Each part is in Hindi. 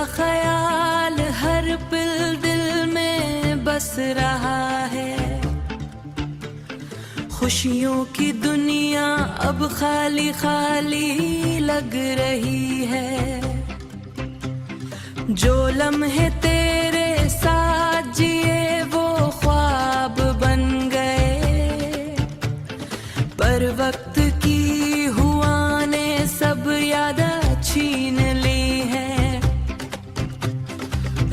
ख्याल हर पल दिल में बस रहा है। खुशियों की दुनिया अब खाली खाली लग रही है। जो लम्हे तेरे साथ जिए वो ख्वाब बन गए, पर वक्त की हुआ ने सब याद छीन ली है।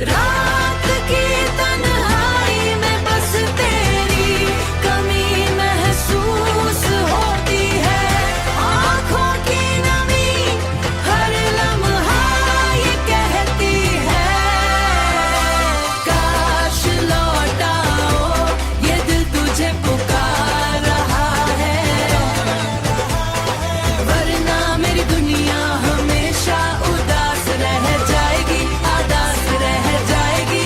रात की तन्हाई में बस तेरी कमी महसूस होती है। आँखों की नमी हर लम्हा ये कहती है, काश लौट आओ, ये दिल तुझे पुकार रहा है। वरना मेरी दुनिया हमेशा उदास रह जाएगी, आदास रह जाएगी।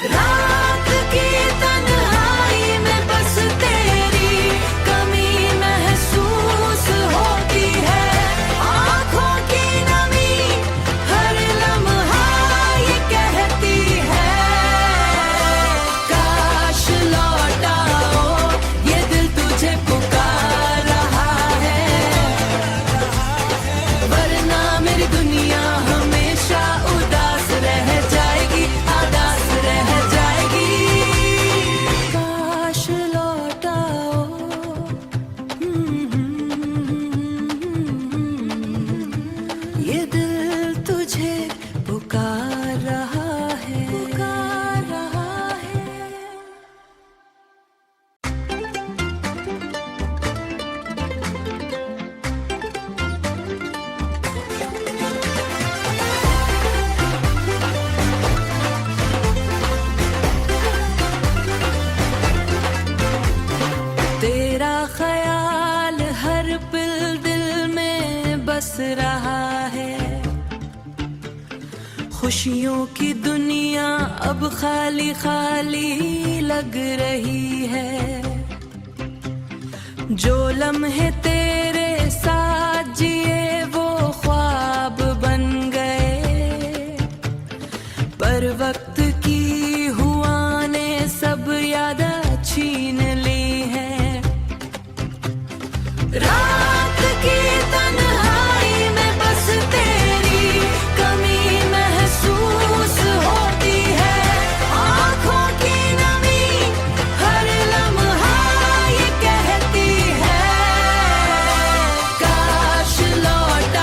रात की तन्हाई में बस तेरी कमी महसूस होती है। आँखों की नमी हर लम्हा ये कहती है, काश लौट आओ, ये दिल तुझे पुकार रहा है। वरना मेरी दुनिया हमेशा उदास रह जाएगी, आदास रह जाएगी। काश लौट आओ, ये दिल तुझे पुकार रहा है, पुकार रहा है। तेरा ख्याल हर पल दिल में बस रहा है। खुशियों की दुनिया अब खाली खाली लग रही है। जो लम्हे तेरे साथ जिए वो ख्वाब बन गए, पर वक्त की हुआ ने सब याद छीन ली है। रात की तन्हाई में बस तेरी कमी महसूस होती है। आँखों की नमी हर लम्हा ये कहती है, काश लौट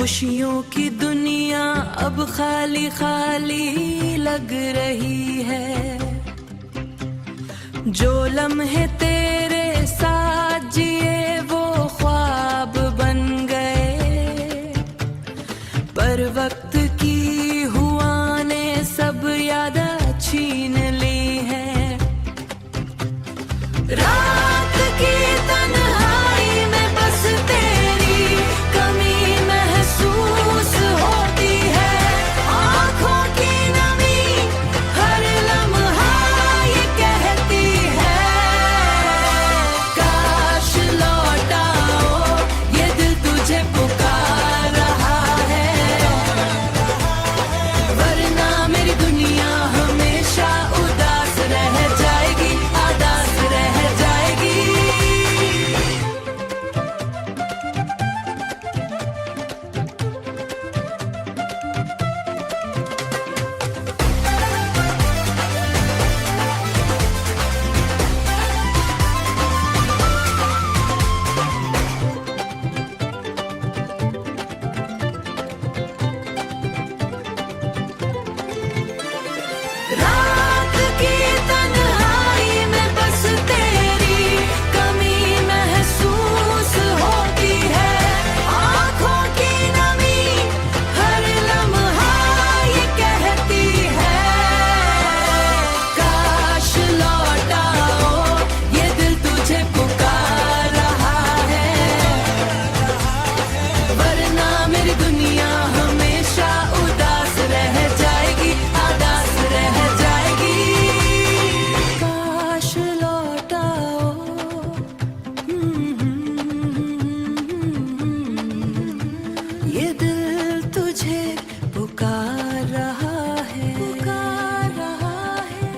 खुशियों की दुनिया अब खाली खाली लग रही है। जो लम्हे तेरे साथ जिए वो ख्वाब बन गए, पर वक्त की हुआ ने सब याद छीन ली है। रात की तन्हाई में बस तेरी कमी महसूस होती है। आँखों की नमी हर लम्हा ये कहती है, काश लौट आओ, ये दिल तुझे पुकार रहा है। वरना मेरी दुनिया हमेशा उदास रह जाएगी, आदास रह जाएगी। रात की तन्हाई में बस तेरी कमी महसूस होती है। आँखों की नमी हर लम्हा ये कहती है, काश लौट आओ, ये दिल तुझे पुकार रहा है। वरना मेरी दुनिया हमेशा उदास रह जाएगी, आदास रह जाएगी। काश लौट आओ, ये दिल तुझे पुकार रहा है, पुकार रहा है।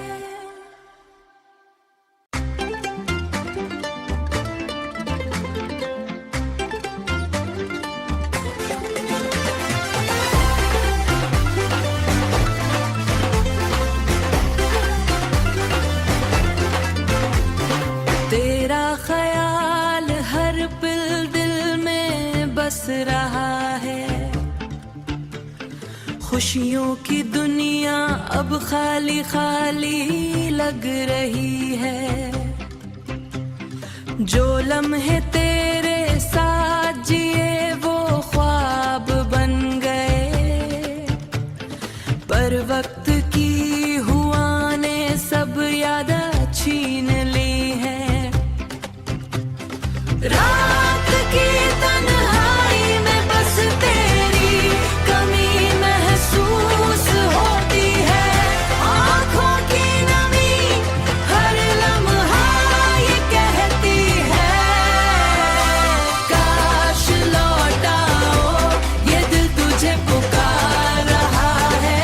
तेरा ख्याल हर पल दिल में बस रहा है। खुशियों की दुनिया अब खाली खाली लग रही है। जो लम्हे तेरे साथ जिए वो ख्वाब बन गए, पर वक्त की हुआ ने सब याद छीन ली है। रात की तन्हाई में बस तेरी कमी महसूस होती है। आँखों की नमी हर लम्हा ये कहती है, काश लौट आओ, ये दिल तुझे पुकार रहा है।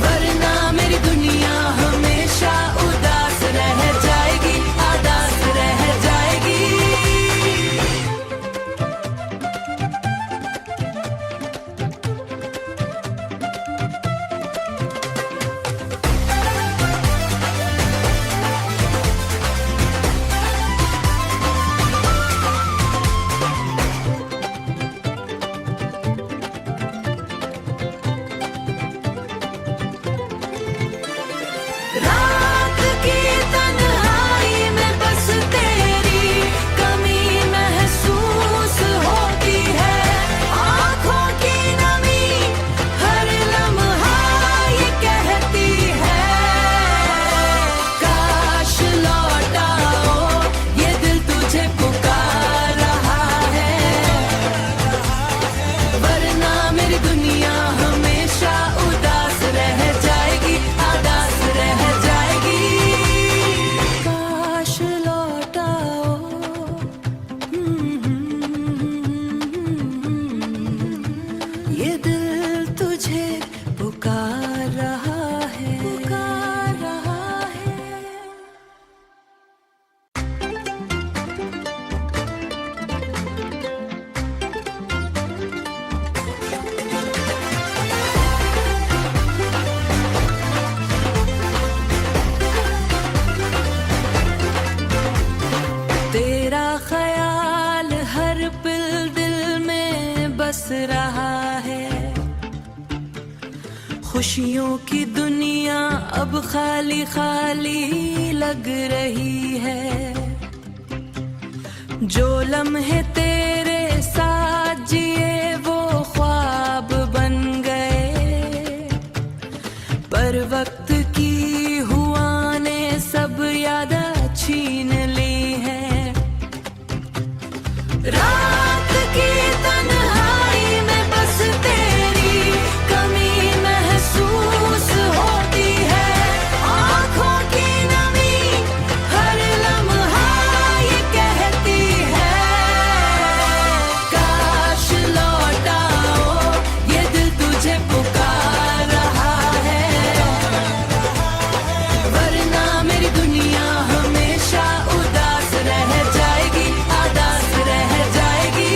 वरना मेरी दुनिया हमेशा उदास रह जाएगी, आदास रह जाएगी। रात की तन्हाई में बस तेरी कमी महसूस होती है। आँखों की नमी हर लम्हा ये कहती है, काश लौट आओ, ये दिल तुझे पुकार रहा है। वरना मेरी दुनिया हमेशा उदास रह जाएगी, आदास रह जाएगी। काश लौट आओ, ये दिल तुझे पुकार रहा है, पुकार रहा है। तेरा ख्याल हर पल दिल में रहा है। खुशियों की दुनिया अब खाली खाली लग रही है। जो लम्हे तेरे साथ जिए वो ख्वाब बन गए, पर वक्त की हुआ ने सब याद छीन ली है। रात की तन्हाई में बस तेरी कमी महसूस होती है। आँखों की नमी हर लम्हा ये कहती है, काश लौट आओ, ये दिल तुझे पुकार रहा है। वरना मेरी दुनिया हमेशा उदास रह जाएगी, आदास रह जाएगी।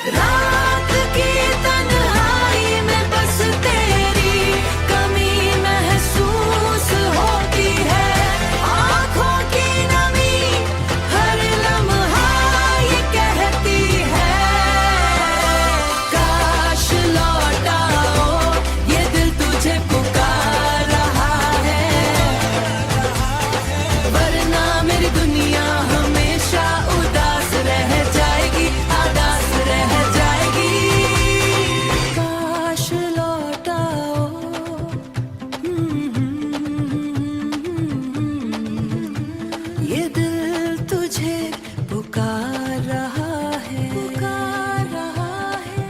रात की तन्हाई में बस तेरी कमी महसूस होती है। आँखों की नमी हर लम्हा ये कहती है, काश लौट आओ, ये दिल तुझे पुकार रहा है। वरना मेरी दुनिया हमेशा उदास रह जाएगी, आदास रह जाएगी। काश लौट आओ, ये दिल तुझे पुकार रहा है, पुकार रहा है।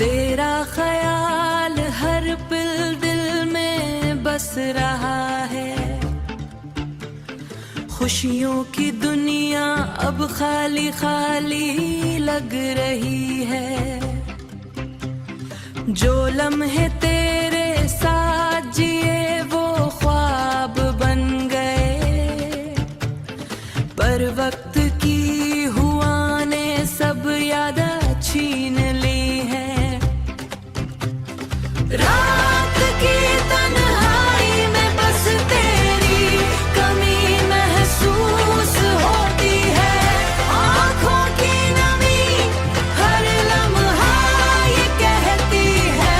तेरा ख्याल हर पल दिल में बस रहा है। खुशियों की दुनिया अब खाली खाली लग रही है। जो लम्हे तेरे साथ जिए वो ख्वाब बन गए, पर वक्त की हुआ ने सब याद छीन ली है। रात की तन्हाई में बस तेरी कमी महसूस होती है। आँखों की नमी हर लम्हा ये कहती है,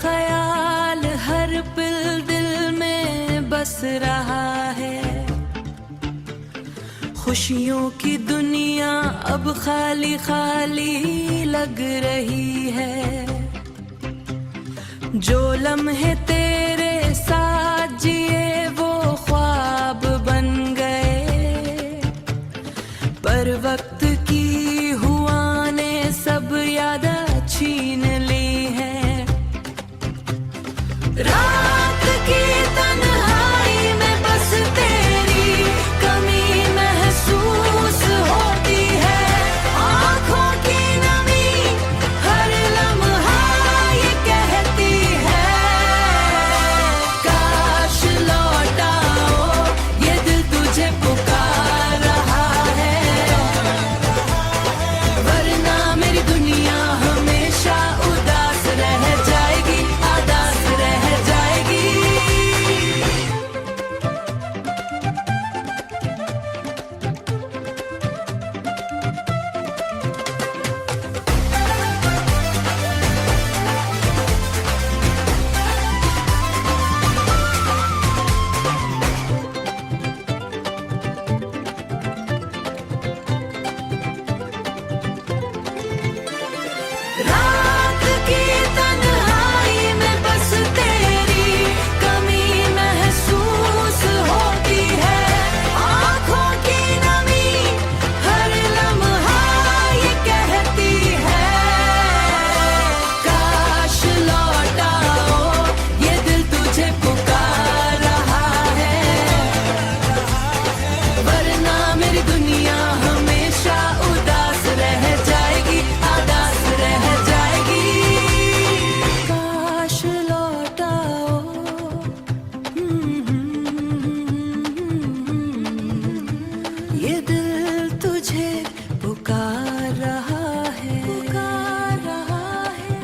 ख्याल हर पल दिल में बस रहा है। खुशियों की दुनिया अब खाली खाली लग रही है। जो लम्हे तेरे साथ जिए वो ख्वाब बन गए, पर वक्त की हुआ ने सब याद छीन ली है। रात की तन्हाई में बस तेरी कमी महसूस होती है। आँखों की नमी हर लम्हा ये कहती है, काश लौट आओ, ये दिल तुझे पुकार रहा है। वरना मेरी दुनिया हमेशा उदास रह जाएगी, आदास रह जाएगी। रात की तन्हाई में बस तेरी कमी महसूस होती है। आँखों की नमी हर लम्हा ये कहती है, काश लौट आओ, ये दिल तुझे पुकार रहा है। वरना मेरी दुनिया हमेशा उदास रह जाएगी, आदास रह जाएगी। काश लौट आओ, ये दिल तुझे पुकार रहा है, पुकार रहा है।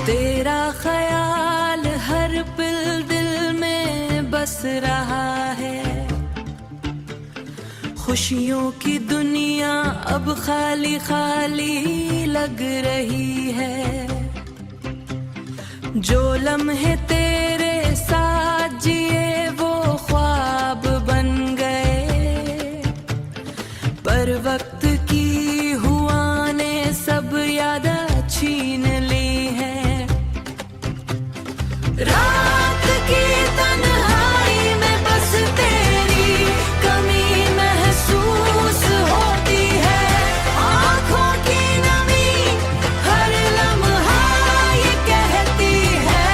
तेरा ख्याल हर पल दिल में बस रहा है। खुशियों की दुनिया अब खाली खाली लग रही है। जो लम्हे तेरे साथ जिए वो ख्वाब बन गए, पर वक्त की हुआ ने सब याद छीन ली है। रात की तन्हाई में बस तेरी कमी महसूस होती है। आँखों की नमी हर लम्हा ये कहती है,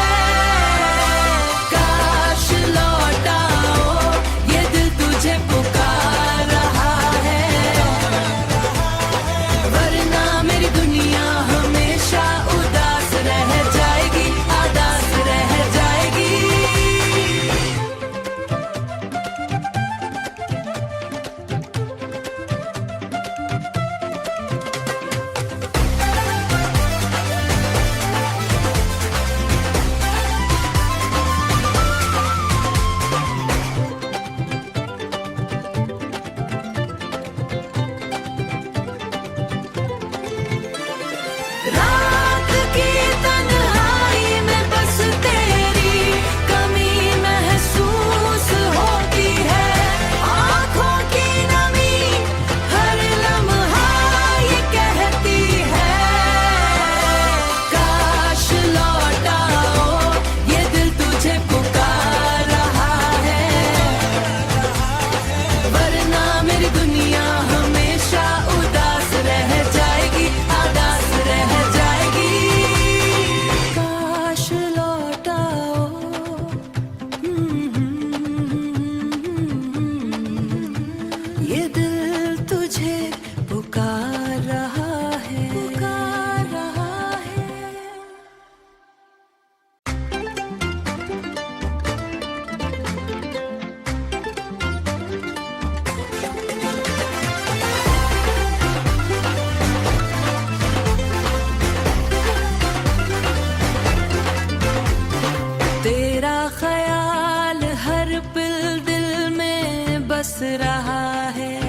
रहा है।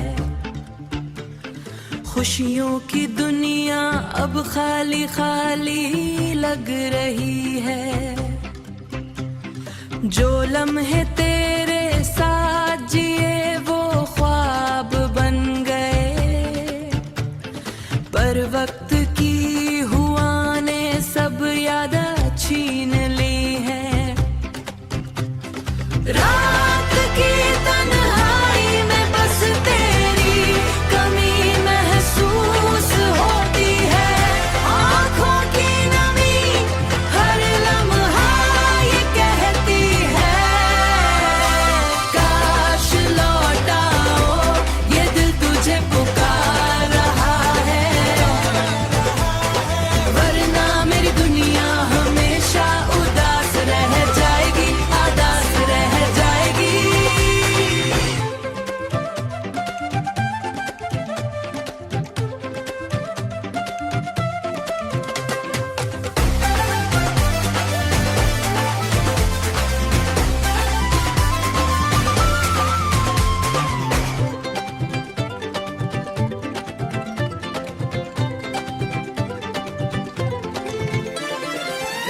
खुशियों की दुनिया अब खाली खाली लग रही है। जो लम्हे तेरे साथ जिए वो ख्वाब बन गए, पर वक्त की हुआ ने सब याद छीन ली है। रात की तन्हाई में बस तेरी कमी महसूस होती है। आँखों की नमी हर लम्हा ये कहती है, काश लौट आओ, ये दिल तुझे पुकार रहा है। वरना मेरी दुनिया हमेशा उदास रह जाएगी, आदास रह जाएगी।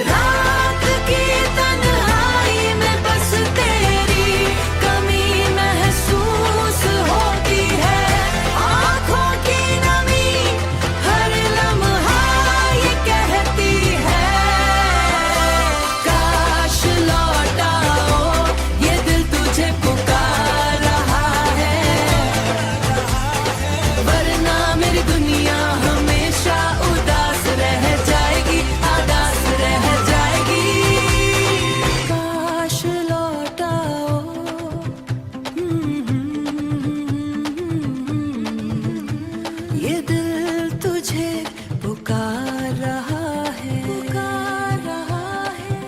रात की तन्हाई में बस तेरी कमी महसूस होती है। आँखों की नमी हर लम्हा ये कहती है, काश लौट आओ, ये दिल तुझे पुकार रहा है। वरना मेरी दुनिया हमेशा उदास रह जाएगी, आदास रह जाएगी। काश लौट आओ, ये दिल तुझे पुकार रहा है, पुकार रहा है।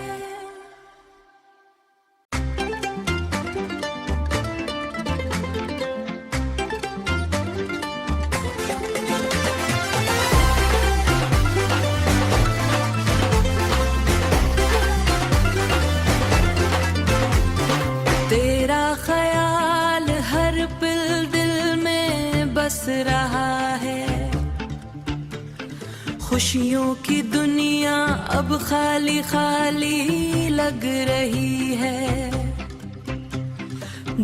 तेरा ख्याल हर पल दिल में बस रहा है। खुशियों की दुनिया अब खाली खाली लग रही है।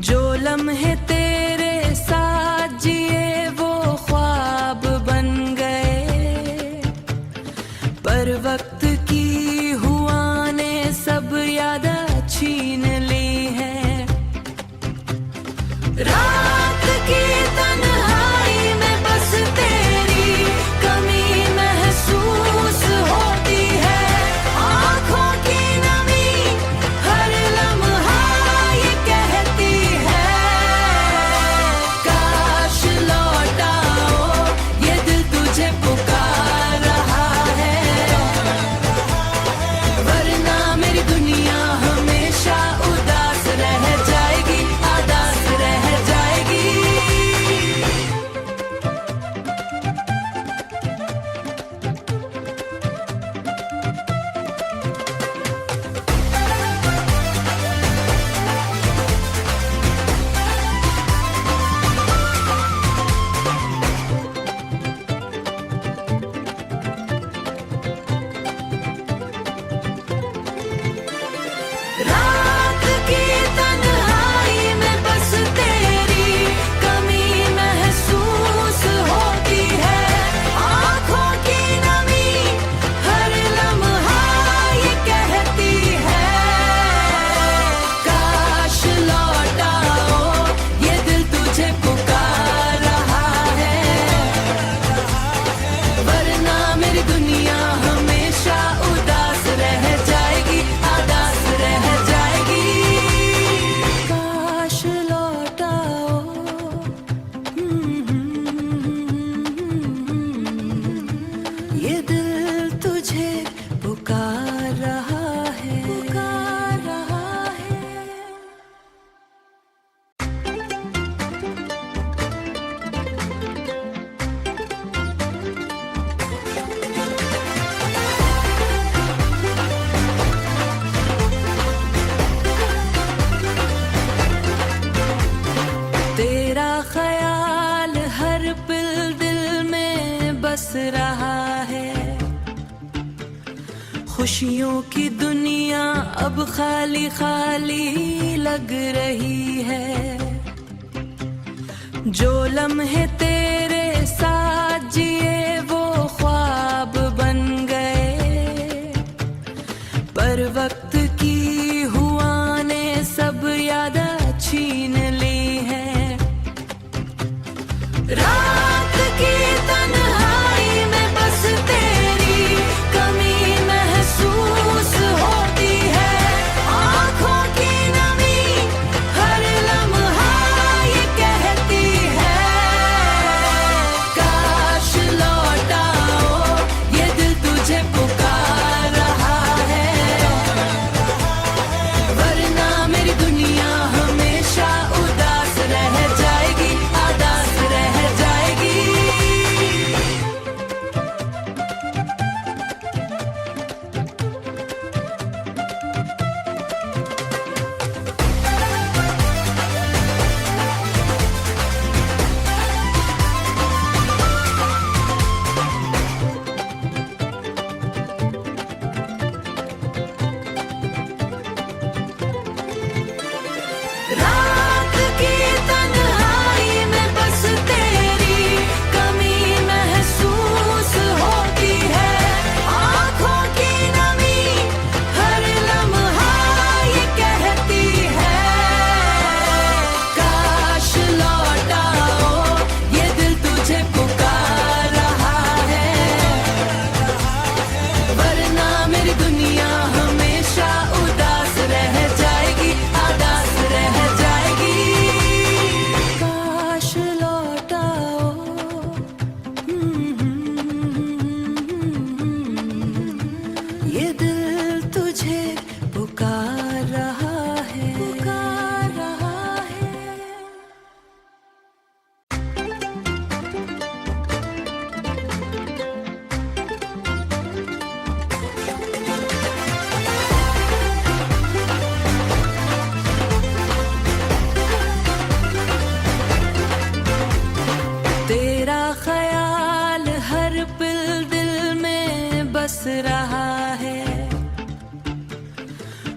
जो लम्हे तेरे साथ जिए वो ख्वाब बन गए, पर वक्त की हुआ ने सब याद छीन ली है। रात की तन्हाई में बस तेरी कमी महसूस होती है। आँखों की नमी हर लम्हा ये कहती है, काश लौट आओ, ये दिल तुझे पुकार रहा है। खुशियों की दुनिया अब खाली खाली लग रही है। जो लम्हे तेरे साथ जिए वो ख्वाब बन गए, पर वक्त की हुआ ने सब याद छीन ली है। रात की तन्हाई में बस तेरी कमी महसूस होती है। आँखों की नमी हर लम्हा ये कहती है, काश लौट आओ, ये दिल तुझे पुकार रहा है। वरना मेरी दुनिया हमेशा उदास रह जाएगी, आदास रह जाएगी। रात की तन्हाई में बस तेरी कमी महसूस होती है। आँखों की नमी हर लम्हा ये कहती है, काश लौट आओ, ये दिल तुझे पुकार रहा है। वरना मेरी दुनिया हमेशा उदास रह जाएगी, आदास रह जाएगी। काश लौट आओ, ये दिल तुझे पुकार रहा है, पुकार रहा है। तेरा ख्याल हर पल दिल में बस रहा है।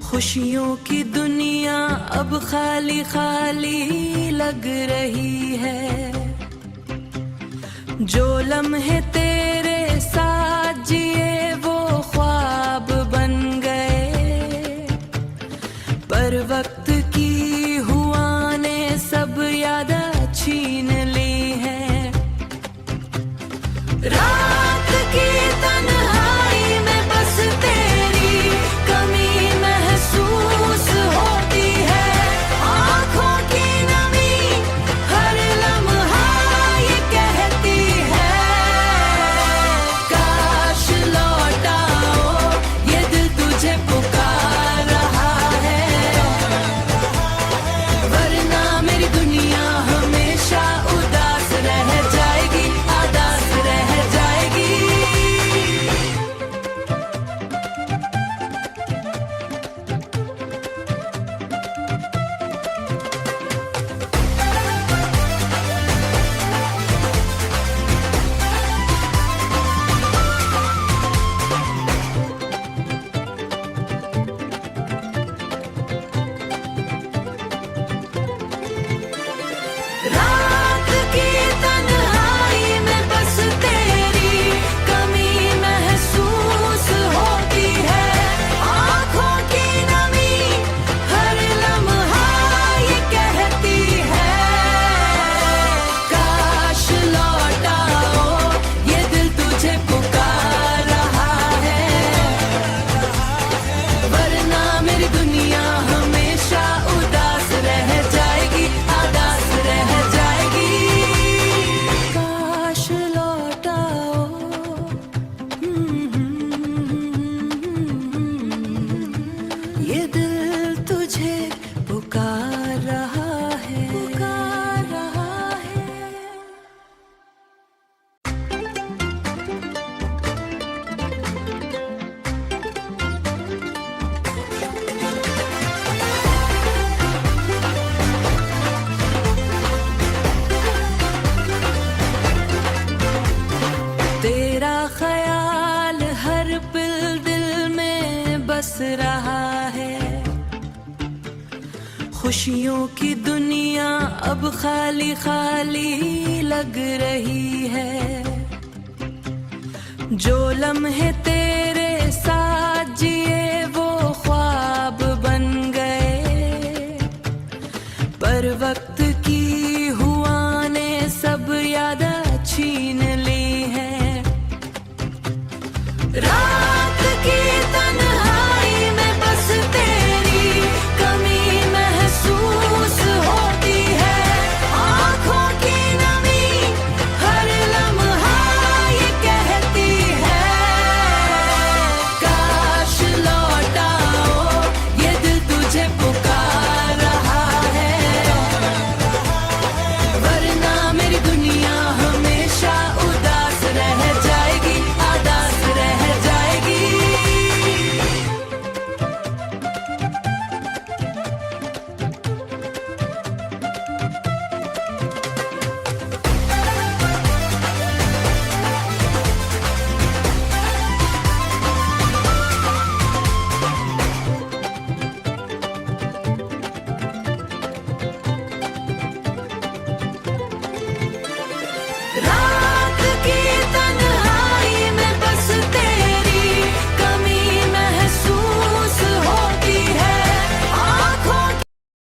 खुशियों की दुनिया अब खाली खाली लग रही है। जो लम्हे तेरे साथ जिए वो ख्वाब बन गए, पर वक्त की हुआ ने सब याद छीन ली है। रात की तन्हाई में बस तेरी कमी महसूस होती है। आँखों की नमी हर लम्हा ये कहती है, काश लौट आओ, बस रहा है। खुशियों की दुनिया अब खाली खाली लग रही है। जो लम्हे तेरे